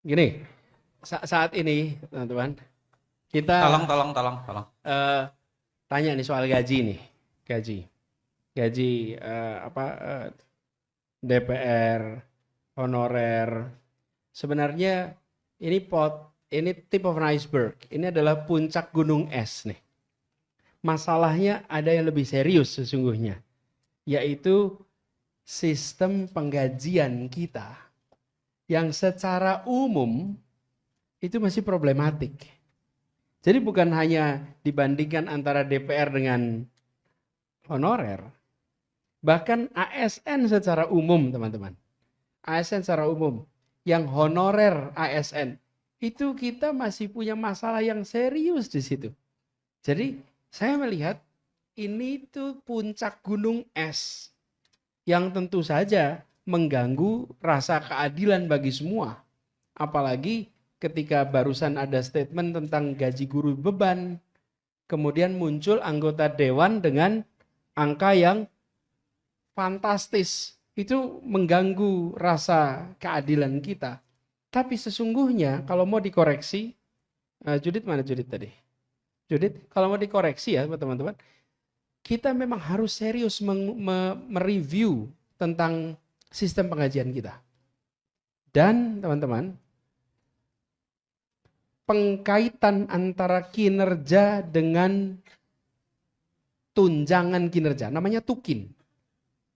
Gini, saat ini teman-teman, Tolong, kita tolong, tolong, tolong. eh, tanya nih soal gaji nih, gaji, gaji apa DPR, honorer. Sebenarnya ini tip of an iceberg. Ini adalah puncak gunung es nih. Masalahnya ada yang lebih serius sesungguhnya, yaitu sistem penggajian kita yang secara umum itu masih problematik. Jadi bukan hanya dibandingkan antara DPR dengan honorer, bahkan ASN secara umum teman-teman. ASN secara umum, yang honorer ASN, itu kita masih punya masalah yang serius di situ. Jadi saya melihat ini tuh puncak gunung es yang tentu saja mengganggu rasa keadilan bagi semua. Apalagi ketika barusan ada statement tentang gaji guru beban, kemudian muncul anggota dewan dengan angka yang fantastis. Itu mengganggu rasa keadilan kita. Tapi sesungguhnya kalau mau dikoreksi, Judit mana Judit tadi? Judit, kalau mau dikoreksi ya teman-teman, kita memang harus serius mereview tentang sistem penggajian kita. Dan teman-teman, pengkaitan antara kinerja dengan tunjangan kinerja, namanya tukin.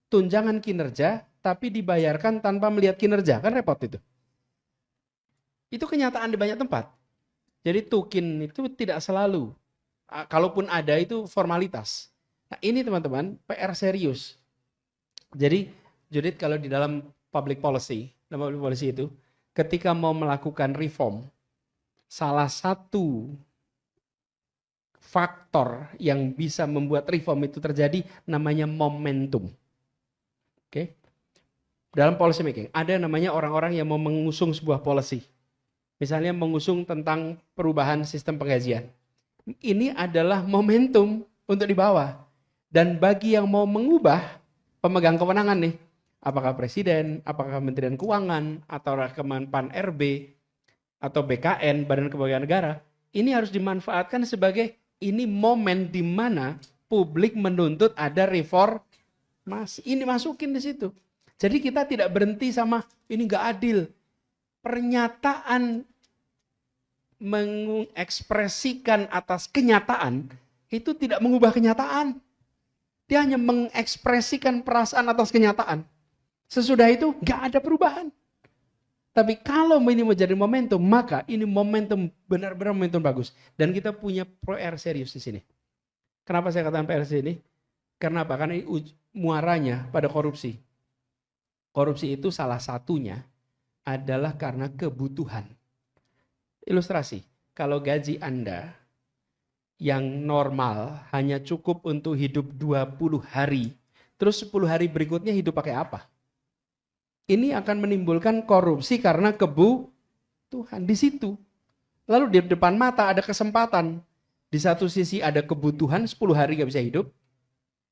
Tunjangan kinerja, tapi dibayarkan tanpa melihat kinerja, kan repot itu. Itu kenyataan di banyak tempat. Jadi tukin itu tidak selalu. Kalaupun ada itu formalitas. Nah ini teman-teman, PR serius. Jadi, Judith kalau di dalam public policy itu, ketika mau melakukan reform, salah satu faktor yang bisa membuat reform itu terjadi namanya momentum. Oke. Dalam policy making, ada namanya orang-orang yang mau mengusung sebuah policy. Misalnya mengusung tentang perubahan sistem penggajian. Ini adalah momentum untuk dibawa. Dan bagi yang mau mengubah pemegang kewenangan nih, apakah presiden, apakah Kementerian Keuangan, atau Kemenpan RB, atau BKN, Badan Kepegawaian Negara, ini harus dimanfaatkan sebagai ini momen di mana publik menuntut ada reformasi. Ini masukin di situ. Jadi kita tidak berhenti sama ini nggak adil. Pernyataan mengekspresikan atas kenyataan itu tidak mengubah kenyataan. Dia hanya mengekspresikan perasaan atas kenyataan. Sesudah itu nggak ada perubahan. Tapi kalau ini menjadi momentum, maka ini momentum benar-benar momentum bagus. Dan kita punya PR serius di sini. Kenapa saya katakan PR ini? Karena apa? Karena ini muaranya pada korupsi. Korupsi itu salah satunya adalah karena kebutuhan. Ilustrasi, kalau gaji Anda yang normal hanya cukup untuk hidup 20 hari, terus 10 hari berikutnya hidup pakai apa? Ini akan menimbulkan korupsi karena kebutuhan di situ. Lalu di depan mata ada kesempatan. Di satu sisi ada kebutuhan 10 hari gak bisa hidup.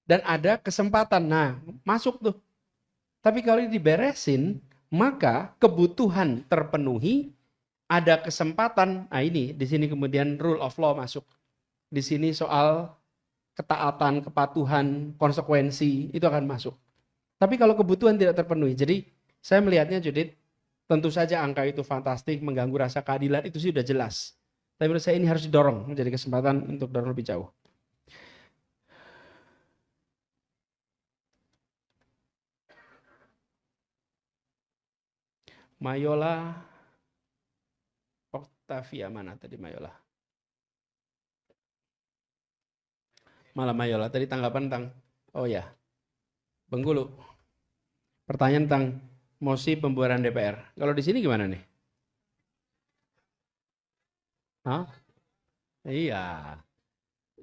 Dan ada kesempatan. Nah, masuk tuh. Tapi kalau ini diberesin, maka kebutuhan terpenuhi, ada kesempatan. Nah ini, di sini kemudian rule of law masuk. Di sini soal ketaatan, kepatuhan, konsekuensi, itu akan masuk. Tapi kalau kebutuhan tidak terpenuhi, jadi saya melihatnya Judith, tentu saja angka itu fantastik, mengganggu rasa keadilan, itu sih sudah jelas. Tapi menurut saya ini harus didorong, menjadi kesempatan untuk dorong lebih jauh. Mayola, Octavia mana tadi Mayola? Malah Mayola, tadi tanggapan tentang, oh ya, Bengkulu. Pertanyaan tentang mosi pembubaran DPR. Kalau di sini gimana nih? Hah? Iya.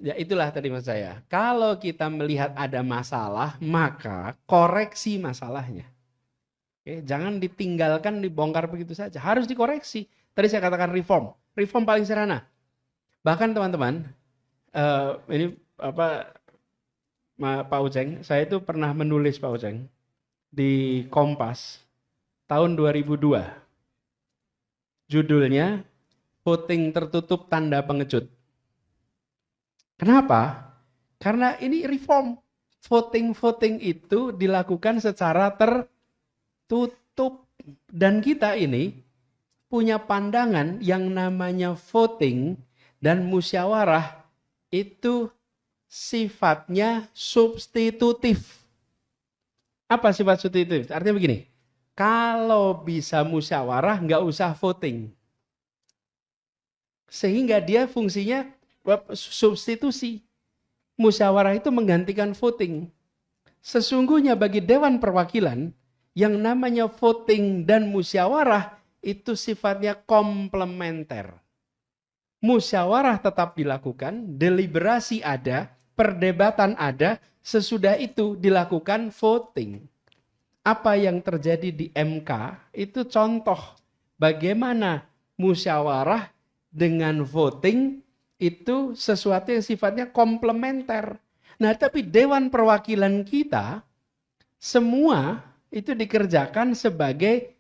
Ya itulah tadi maksud saya. Kalau kita melihat ada masalah, maka koreksi masalahnya. Oke, jangan ditinggalkan, dibongkar begitu saja. Harus dikoreksi. Tadi saya katakan reform. Reform paling sederhana. Bahkan teman-teman, ini apa Pak Uceng, saya itu pernah menulis Pak Uceng di Kompas tahun 2002. Judulnya voting tertutup tanda pengecut. Kenapa? Karena ini reform. Voting-voting itu dilakukan secara tertutup. Dan kita ini punya pandangan yang namanya voting dan musyawarah itu sifatnya substitutif. Apa sifat substitutif? Artinya begini, kalau bisa musyawarah nggak usah voting. Sehingga dia fungsinya substitusi. Musyawarah itu menggantikan voting. Sesungguhnya bagi Dewan Perwakilan, yang namanya voting dan musyawarah itu sifatnya komplementer. Musyawarah tetap dilakukan, deliberasi ada, perdebatan ada, sesudah itu dilakukan voting. Apa yang terjadi di MK itu contoh bagaimana musyawarah dengan voting itu sesuatu yang sifatnya komplementer. Nah, tapi Dewan Perwakilan kita semua itu dikerjakan sebagai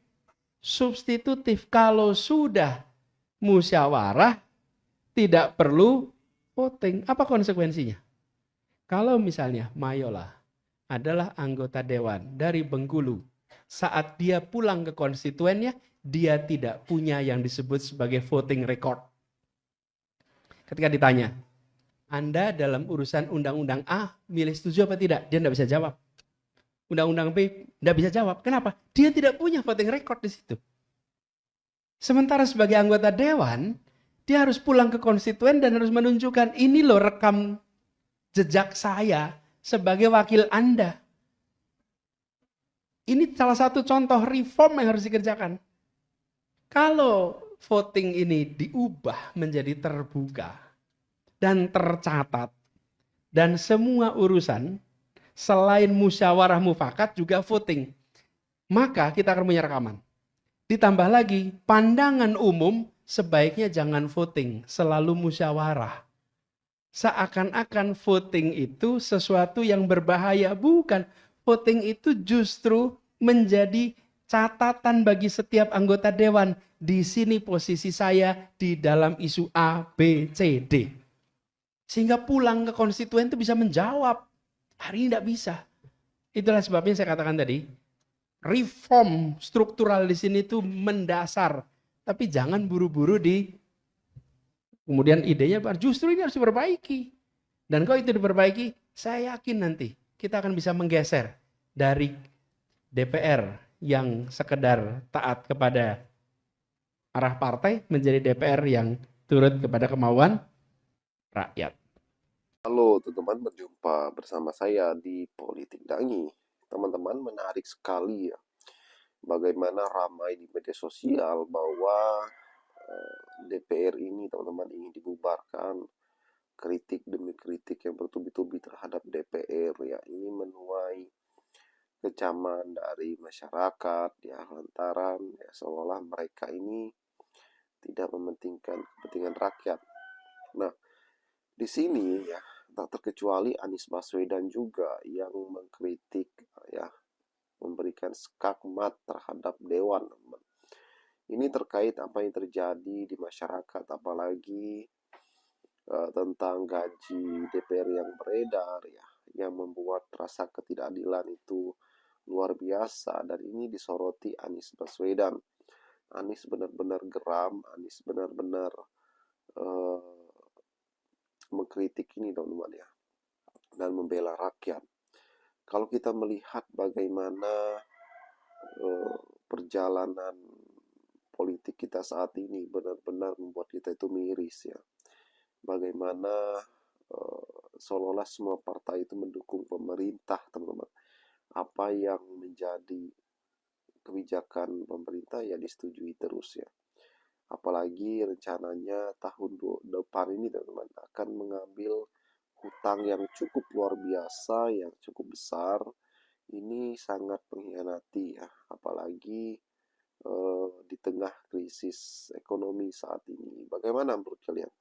substitutif. Kalau sudah musyawarah tidak perlu voting. Apa konsekuensinya? Kalau misalnya Mayola adalah anggota dewan dari Bengkulu, saat dia pulang ke konstituennya, dia tidak punya yang disebut sebagai voting record. Ketika ditanya, Anda dalam urusan undang-undang A milih setuju apa tidak? Dia tidak bisa jawab. Undang-undang B tidak bisa jawab. Kenapa? Dia tidak punya voting record di situ. Sementara sebagai anggota dewan, dia harus pulang ke konstituen dan harus menunjukkan ini loh rekam jejak saya sebagai wakil Anda. Ini salah satu contoh reform yang harus dikerjakan. Kalau voting ini diubah menjadi terbuka dan tercatat, dan semua urusan selain musyawarah mufakat juga voting, maka kita akan punya rekaman. Ditambah lagi, pandangan umum sebaiknya jangan voting, selalu musyawarah. Seakan-akan voting itu sesuatu yang berbahaya. Bukan. Voting itu justru menjadi catatan bagi setiap anggota dewan. Di sini posisi saya di dalam isu A, B, C, D. Sehingga pulang ke konstituen itu bisa menjawab. Hari ini tidak bisa. Itulah sebabnya saya katakan tadi, reform struktural di sini itu mendasar. Tapi jangan buru-buru kemudian idenya justru ini harus diperbaiki. Dan kalau itu diperbaiki, saya yakin nanti kita akan bisa menggeser dari DPR yang sekedar taat kepada arah partai menjadi DPR yang turut kepada kemauan rakyat. Halo teman-teman, berjumpa bersama saya di Politik Dangi. Teman-teman, menarik sekali ya bagaimana ramai di media sosial bahwa DPR ini teman-teman ingin dibubarkan. Kritik demi kritik yang bertubi-tubi terhadap DPR ya, ini menuai kecaman dari masyarakat ya, lantaran ya seolah mereka ini tidak mementingkan kepentingan rakyat. Nah, di sini ya tak terkecuali Anies Baswedan juga yang mengkritik ya, memberikan skakmat terhadap dewan. Ini terkait apa yang terjadi di masyarakat, apalagi tentang gaji DPR yang beredar ya, yang membuat rasa ketidakadilan itu luar biasa, dan ini disoroti Anies Baswedan. Anies benar-benar geram, Anies benar-benar mengkritik ini teman-teman ya, dan membela rakyat. Kalau kita melihat bagaimana perjalanan politik kita saat ini, benar-benar membuat kita itu miris ya. Bagaimana seolah-olah semua partai itu mendukung pemerintah teman-teman. Apa yang menjadi kebijakan pemerintah ya disetujui terus ya. Apalagi rencananya tahun depan ini teman-teman akan mengambil hutang yang cukup luar biasa, yang cukup besar. Ini sangat mengkhianati ya, apalagi di tengah krisis ekonomi saat ini. Bagaimana menurut kalian?